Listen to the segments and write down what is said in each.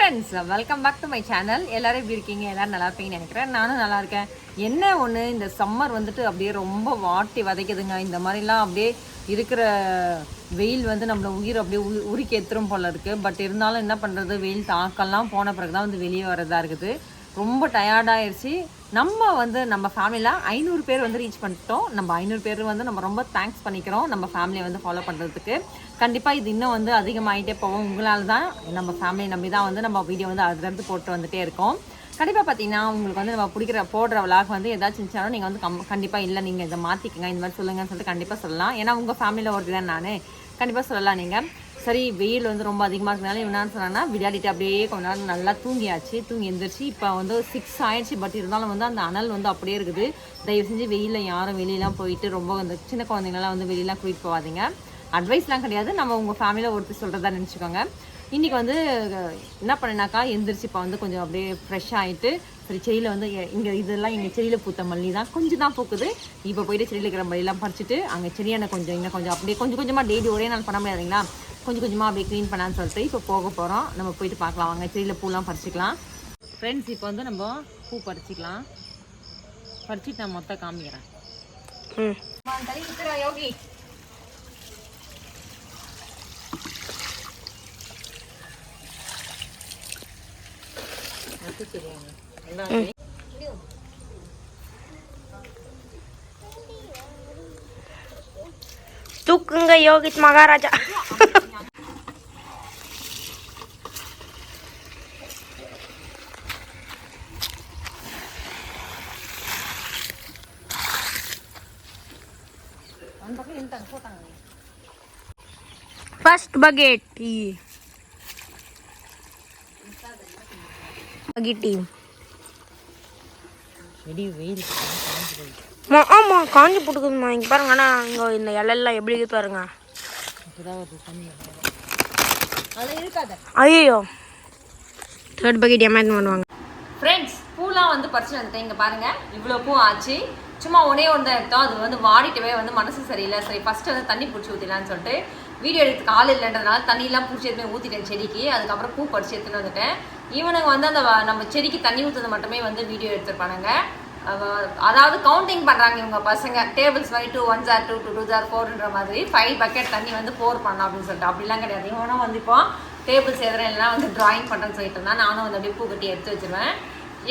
Friends, welcome back to my channel. எல்லாரும் எப்படி இருக்கீங்க? எல்லாரும் நல்லா இருப்பீங்கன்னு நினைக்கிறேன். நானும் நல்லா இருக்கேன். என்ன ஒன்று, இந்த சம்மர் வந்துட்டு அப்படியே ரொம்ப வாட்டி வதைக்குதுங்க. இந்த மாதிரிலாம் அப்படியே இருக்கிற வெயில் வந்து நம்மளை உயிர் அப்படியே உருக்கி ஏற்றுரும் போல இருக்குது. பட் இருந்தாலும் என்ன பண்ணுறது, வெயில் தாக்கெல்லாம் போன பிறகு தான் வந்து வெளியே வரதா இருக்குது. ரொம்ப டயர்டாகிடுச்சு. நம்ம ஃபேமிலியில் 500 பேர் வந்து ரீச் பண்ணிட்டோம். நம்ம 500 பேர் வந்து நம்ம ரொம்ப தேங்க்ஸ் பண்ணிக்கிறோம் நம்ம ஃபேமிலியை வந்து ஃபாலோ பண்ணுறதுக்கு. கண்டிப்பாக இது இன்னும் வந்து அதிகமாகிட்டே போவோம். உங்களால் தான் நம்ம ஃபேமிலியை நம்பி தான் வந்து நம்ம வீடியோ வந்து அடுத்தடுத்து போட்டு வந்துகிட்டே இருக்கோம். கண்டிப்பாக பார்த்தீங்கன்னா உங்களுக்கு வந்து நம்ம போடுற விளாக் வந்து ஏதாச்சும் இருந்துச்சாலும் நீங்கள் வந்து கண்டிப்பாக இல்லை நீங்கள் இதை மாற்றிக்கங்க, இந்த மாதிரி சொல்லுங்கன்னு சொல்லிட்டு கண்டிப்பாக சொல்லலாம். ஏன்னா உங்கள் ஃபேமிலியில் ஒரு தான் நான் கண்டிப்பாக சொல்லலாம். நீங்கள் சரி, வெயில் வந்து ரொம்ப அதிகமாக இருக்கிறதுனால இவனான்னு சொன்னாங்கன்னா விளையாடிட்டு அப்படியே கொஞ்ச நேரம் நல்லா தூங்கி எந்திரிச்சு. இப்போ வந்து 6 ஆயிடுச்சு. பட் இருந்தாலும் வந்து அந்த அனல் வந்து அப்படியே இருக்குது. தயவு செஞ்சு வெயிலில் யாரும் வெளியெலாம் போயிட்டு ரொம்ப அந்த சின்ன குழந்தைங்களாம் வந்து வெளியெலாம் கூட்டிகிட்டு போகாதீங்க. அட்வைஸ்லாம் கிடையாது, நம்ம உங்கள் ஃபேமிலியில் ஒருத்தர் சொல்கிறதா நினச்சிக்கோங்க. இன்றைக்கி வந்து என்ன பண்ணினாக்கா, எந்திரிச்சு இப்போ வந்து கொஞ்சம் அப்படியே ஃப்ரெஷ் ஆகிட்டு சரி செடியில் வந்து இங்கே இதெல்லாம் எங்கள் செடியில் பூத்த மல்லி தான் கொஞ்சம் தான் பூக்குது. இப்போ போயிட்டு செடியில் இருக்கிற மல்லிலாம் பறிச்சுட்டு அங்கே செடியான கொஞ்சம் அப்படியே கொஞ்சமாக டெய்லி ஒரே நாள் பண்ண முடியாதுங்களா, கொஞ்சம் கொஞ்சமாக அப்படியே க்ளீன் பண்ணான்னு சொல்லிட்டு இப்போ போக போகிறோம். நம்ம போயிட்டு பார்க்கலாம் வாங்க. செடியில் பூலாம் பறிச்சிக்கலாம். ஃப்ரெண்ட்ஸ், இப்போ வந்து நம்ம பூ பறிச்சிக்கலாம். பறிச்சுட்டு நான் மொத்தம் காமிக்கிறேன். யோகி தூக்குங்க Yogith Maharaja. First bucket team. ஆமா, காஞ்சி போட்டுக்குதுமா. இங்க பாருங்க, ஆனா இங்க இந்த இலையெல்லாம் எப்படி இருக்கு பாருங்க. ஐயோ, தேர்ட் பக்கெட் ஏமாந்து பண்ணுவாங்க. ஃப்ரெண்ட்ஸ், பூலாம் வந்து பறிச்சு வந்துட்டேன். இங்கே பாருங்க, இவ்வளோ பூ ஆச்சு. சும்மா ஒன்றே ஒன்று எடுத்தோம். அது வந்து வாடிட்டவே வந்து மனசு சரியில்லை. சரி ஃபஸ்ட்டு வந்து தண்ணி பிடிச்சி ஊற்றிடலான்னு சொல்லிட்டு வீடியோ எடுத்துக்கு ஆள் இல்லைன்றதுனால தண்ணியெல்லாம் பிடிச்சி எடுத்துமே ஊற்றிட்டேன் செடிக்கு. அதுக்கப்புறம் பூ பறிச்சு எடுத்துன்னு வந்துட்டேன். இவனுங்க வந்து அந்த நம்ம செடிக்கு தண்ணி ஊற்றுறது மட்டுமே வந்து வீடியோ எடுத்துருப்பானுங்க. அதாவது கவுண்டிங் பண்ணுறாங்க இவங்க பசங்க. டேபிள்ஸ் மாதிரி 2 1 2 2 2 4ன்ற மாதிரி 5 பக்கெட் தண்ணி வந்து போர் பண்ணலாம் அப்படின்னு சொல்லிட்டு. அப்படிலாம் கிடையாது. இவனும் வந்து இப்போ டேபிள்ஸ் எதிரேன் எல்லாம் வந்து ட்ராயிங் பண்ணுறேன்னு சொல்லிட்டு இருந்தால் நானும் வந்து அப்படியே பூ கட்டி எடுத்து வச்சுருவேன்.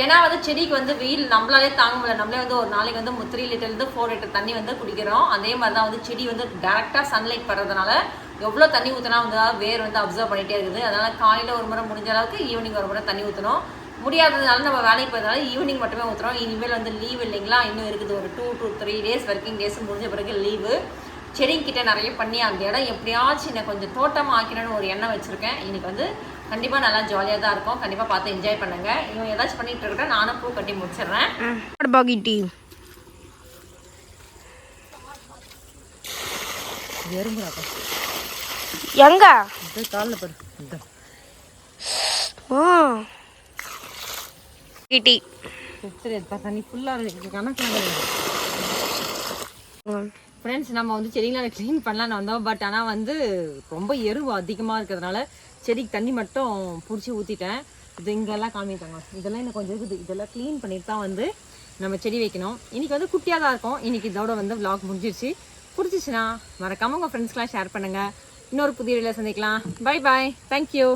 ஏன்னா வந்து செடிக்கு வந்து வெயில் நம்மளாலே தாங்க முடியல. நம்மளே வந்து ஒரு நாளைக்கு வந்து 3 லிட்டர்லேருந்து 4 லிட்டர் தண்ணி வந்து குடிக்கிறோம். அதே மாதிரி தான் வந்து செடி வந்து டேரெக்டாக சன்லைட் படுறதுனால எவ்வளோ தண்ணி ஊற்றினா வந்து வேர் வந்து அப்சர்வ் பண்ணிகிட்டே இருக்குது. அதனால் காலையில் ஒரு முறை முடிஞ்ச அளவுக்கு ஈவினிங் ஒரு முறை தண்ணி ஊற்றணும். முடியாததுனால நம்ம வேலைக்கு போகிறதுனால ஈவினிங் மட்டுமே ஊற்றுறோம். இனிமேல் வந்து லீவ் இல்லைங்களா, இன்னும் இருக்குது ஒரு 2 to 3 days ஒர்க்கிங் டேஸ் முடிஞ்ச பிறகு லீவு. செடிங்கிட்ட நிறைய பண்ணி அந்த இடம் எப்படியாச்சும் நான் கொஞ்சம் தோட்டமாக ஆக்கணும்னு ஒரு எண்ணம் வச்சுருக்கேன். இன்றைக்கி வந்து கண்டிப்பாக நல்லா ஜாலியாக தான் இருக்கும். கண்டிப்பாக பார்த்து என்ஜாய் பண்ணுங்க. இவன் ஏதாச்சும் பண்ணிட்டு இருக்கேன், நானும் பூ கட்டி முடிச்சிடுறேன். எறும்புடாப்பா எங்க காலில் படு. தண்ணி ஃபுல்லாக கணக்கு. ஃப்ரெண்ட்ஸ், நம்ம வந்து செடிகளை க்ளீன் பண்ணலான்னு வந்தோம். பட் ஆனால் வந்து ரொம்ப எருவு அதிகமாக இருக்கிறதுனால செடிக்கு தண்ணி மட்டும் பிடிச்சி ஊற்றிட்டேன். இது இங்கெல்லாம் காமிட்டாங்க. இதெல்லாம் இன்னும் கொஞ்சம் இருக்குது. இதெல்லாம் க்ளீன் பண்ணிட்டு தான் வந்து நம்ம செடி வைக்கணும். இன்றைக்கி வந்து குட்டியாக தான் இருக்கும். இன்றைக்கி இதோட வந்து விளாக் முடிஞ்சிருச்சு. பிடிச்சிச்சுன்னா மறக்காமல் உங்கள் ஃப்ரெண்ட்ஸ்க்கெலாம் ஷேர் பண்ணுங்கள். இன்னொரு புதிய வீடியோவில் சந்திக்கலாம். Bye bye, thank you.